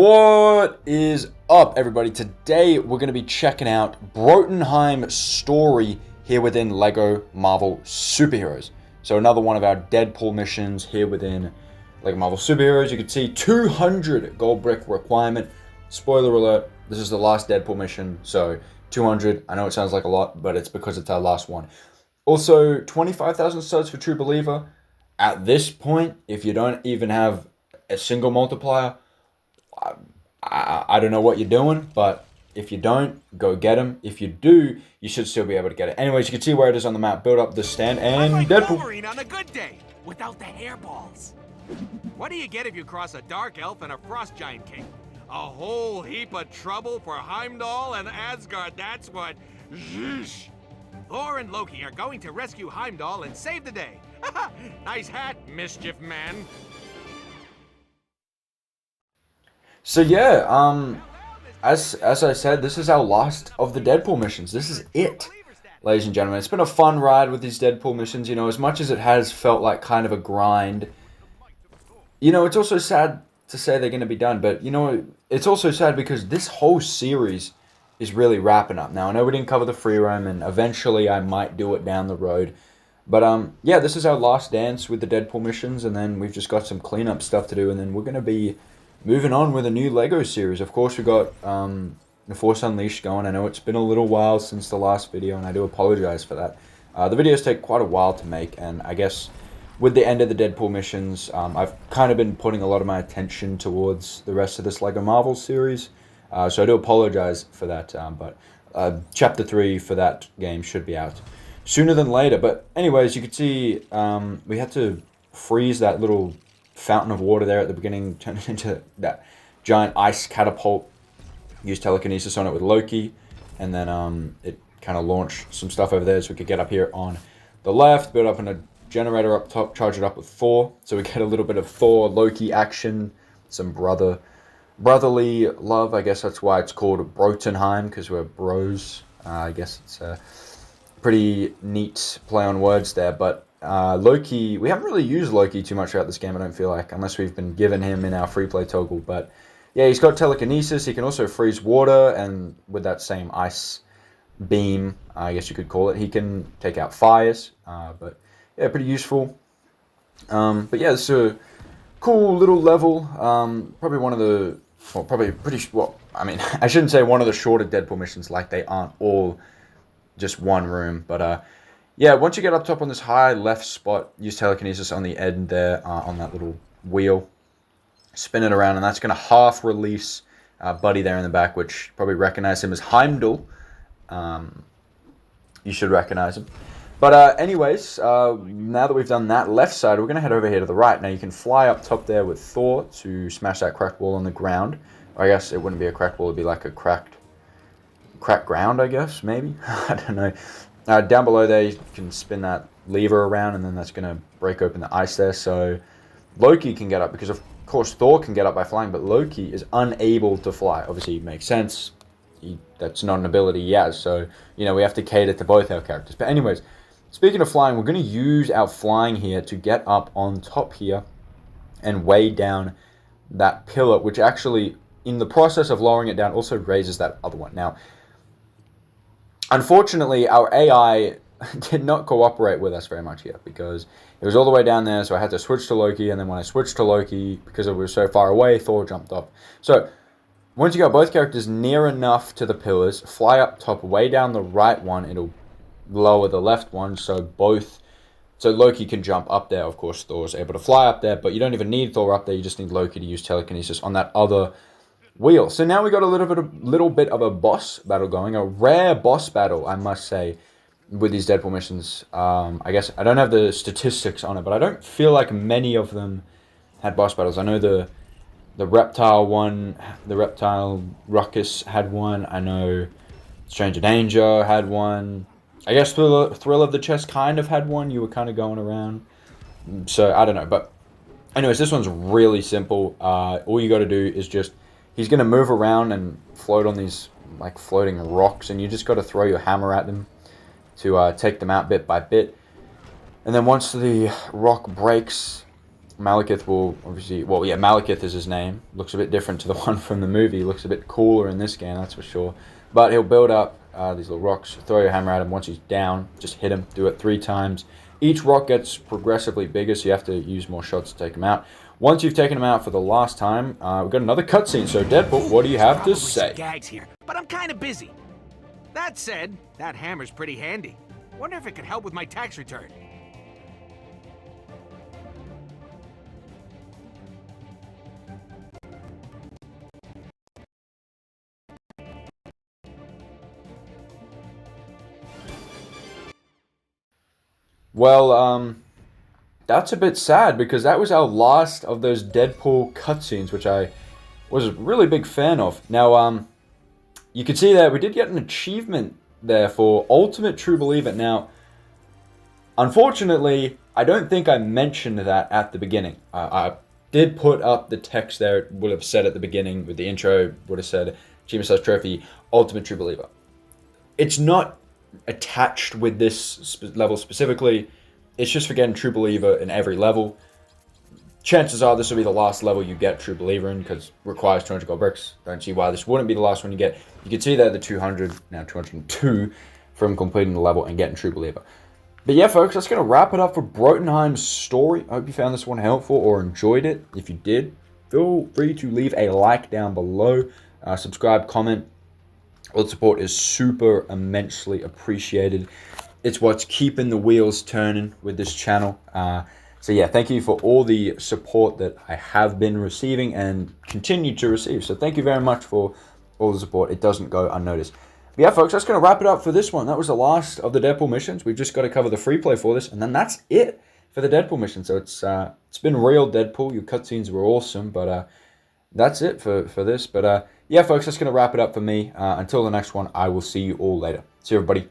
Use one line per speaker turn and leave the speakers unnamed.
What is up, everybody? Today we're going to be checking out Bro-tunheim story here within Lego Marvel Superheroes. So another one of our Deadpool missions here within Lego Marvel Superheroes. You can see 200 gold brick requirement. Spoiler alert, this is the last Deadpool mission, so 200. I know it sounds like a lot, but it's because it's our last one. Also, 25,000 studs for True Believer. At this point, if you don't even have a single multiplier, I don't know what you're doing, but if you don't, go get them. If you do, you should still be able to get it. Anyways, you can see where it is on the map. Build up the stand and
like
Deadpool.
Wolverine on a good day, without the hairballs. What do you get if you cross a dark elf and a frost giant king? A whole heap of trouble for Heimdall and Asgard, that's what. Zhoosh. Thor and Loki are going to rescue Heimdall and save the day. Nice hat, mischief man.
So yeah, as I said, this is our last of the Deadpool missions. This is it, ladies and gentlemen. It's been a fun ride with these Deadpool missions. You know, as much as it has felt like kind of a grind, you know, it's also sad to say they're going to be done. But, you know, it's also sad because this whole series is really wrapping up. Now, I know we didn't cover the free roam, and eventually I might do it down the road. But, yeah, this is our last dance with the Deadpool missions, and then we've just got some cleanup stuff to do, and then we're going to be moving on with a new Lego series. Of course, we got The Force Unleashed going. I know it's been a little while since the last video, and I do apologize for that. The videos take quite a while to make, and I guess with the end of the Deadpool missions, I've kind of been putting a lot of my attention towards the rest of this Lego Marvel series. So I do apologize for that, but Chapter 3 for that game should be out sooner than later. But anyways, you can see we had to freeze that little fountain of water there at the beginning, turned it into that giant ice catapult. Used telekinesis on it with Loki, and then it kind of launched some stuff over there so we could get up here on the left, build up in a generator up top, charge it up with Thor, so we get a little bit of Thor Loki action, some brotherly love. I guess that's why it's called Bro-tunheim, because we're bros. I guess it's a pretty neat play on words there. But Loki, we haven't really used Loki too much throughout this game, I don't feel like, unless we've been given him in our free play toggle. But yeah, he's got telekinesis. He can also freeze water, and with that same ice beam, I guess you could call it, he can take out fires. But yeah, pretty useful. But yeah, it's a cool little level. Probably one of the, well, probably pretty, well, I mean, I shouldn't say one of the shorter Deadpool missions, like they aren't all just one room. But yeah, once you get up top on this high left spot, use telekinesis on the end there, on that little wheel. Spin it around, and that's going to half release Buddy there in the back, which probably recognize him as Heimdall. You should recognize him. But anyways, now that we've done that left side, we're going to head over here to the right. Now you can fly up top there with Thor to smash that cracked wall on the ground. Or I guess it wouldn't be a cracked wall, it'd be like a cracked ground, I guess, maybe. I don't know. Down below there, you can spin that lever around, and then that's going to break open the ice there. So Loki can get up, because of course Thor can get up by flying, but Loki is unable to fly. Obviously, it makes sense. That's not an ability he has. So, you know, we have to cater to both our characters. But anyways, speaking of flying, we're going to use our flying here to get up on top here and weigh down that pillar, which actually, in the process of lowering it down, also raises that other one. Now, unfortunately, our AI did not cooperate with us very much here, because it was all the way down there, so I had to switch to Loki, and then when I switched to Loki, because it was so far away, Thor jumped up. So, once you got both characters near enough to the pillars, fly up top, way down the right one, it'll lower the left one, so Loki can jump up there. Of course, Thor's able to fly up there, but you don't even need Thor up there, you just need Loki to use telekinesis on that other wheel. So now we got a little bit of a boss battle going, a rare boss battle, I must say, with these Deadpool missions. I guess I don't have the statistics on it, but I don't feel like many of them had boss battles. I know the reptile one, the reptile Ruckus had one. I know Stranger Danger had one. I guess Thrill of the Chest kind of had one. You were kind of going around. So I don't know, but anyways, this one's really simple. All you got to do is just, he's going to move around and float on these like floating rocks, and you just got to throw your hammer at them to take them out bit by bit. And then once the rock breaks, Malekith will obviously, well, yeah, Malekith is his name. Looks a bit different to the one from the movie. Looks a bit cooler in this game, that's for sure. But he'll build up these little rocks, throw your hammer at him. Once he's down, just hit him. Do it 3 times. Each rock gets progressively bigger, so you have to use more shots to take him out. Once you've taken him out for the last time, we've got another cutscene. So, Deadpool, what do you have to say?
Gags here, but I'm kind of busy. That said, that hammer's pretty handy. Wonder if it could help with my tax return.
Well, that's a bit sad because that was our last of those Deadpool cutscenes, which I was a really big fan of. Now, you can see that we did get an achievement there for Ultimate True Believer. Now, unfortunately, I don't think I mentioned that at the beginning. I did put up the text there. It would have said at the beginning with the intro, would have said Achievement / Trophy, Ultimate True Believer. It's not attached with this level specifically. It's just for getting True Believer in every level. Chances are this will be the last level you get True Believer in because it requires 200 gold bricks. Don't see why this wouldn't be the last one you get. You can see there the 200, now 202 from completing the level and getting True Believer. But yeah, folks, that's going to wrap it up for Bro-tunheim's story. I hope you found this one helpful or enjoyed it. If you did, feel free to leave a like down below. Subscribe, comment. All the support is super immensely appreciated. It's what's keeping the wheels turning with this channel. So yeah, thank you for all the support that I have been receiving and continue to receive. So thank you very much for all the support. It doesn't go unnoticed. But yeah, folks, that's going to wrap it up for this one. That was the last of the Deadpool missions. We've just got to cover the free play for this, and then that's it for the Deadpool mission. So it's been real Deadpool. Your cutscenes were awesome, but that's it for this. But yeah, folks, that's going to wrap it up for me. Until the next one, I will see you all later. See you, everybody.